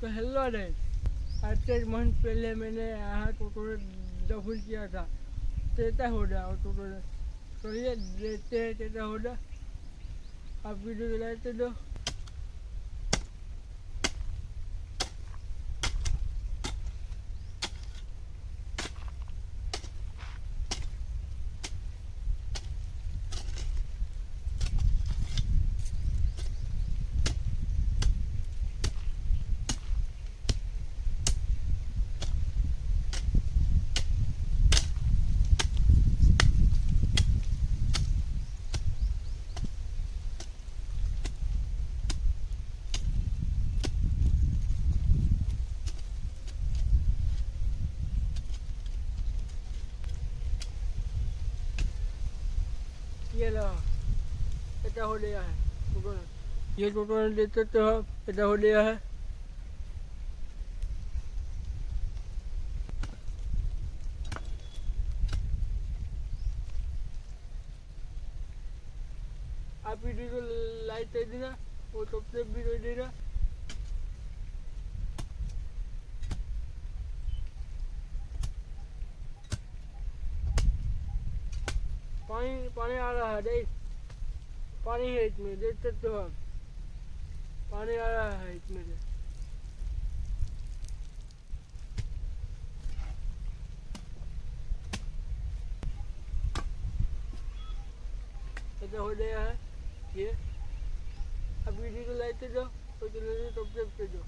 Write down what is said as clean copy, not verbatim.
तो हेलो नहीं। आज से 1 मंथ पहले मैंने यहाँ टोटो डबल किया था। देता हो रहा और टोटो चलिए देते हैं, देता हो रहा। आप वीडियो चलाते दो। ये लो, ऐसा हो गया है टोटो ने। ये टोटो ने देते तो ऐसा हो गया है। आप वीडियो को लाइक कर देना और सब्सक्राइब भी कर देना। पानी पानी आ रहा है, देख पानी है इसमें, देख सकते हो आप। पानी आ रहा है इसमें से। ऐसा हो गया है ये। अब वीडियो को लाइक कर दो और चैनल को सब्सक्राइब कर दो।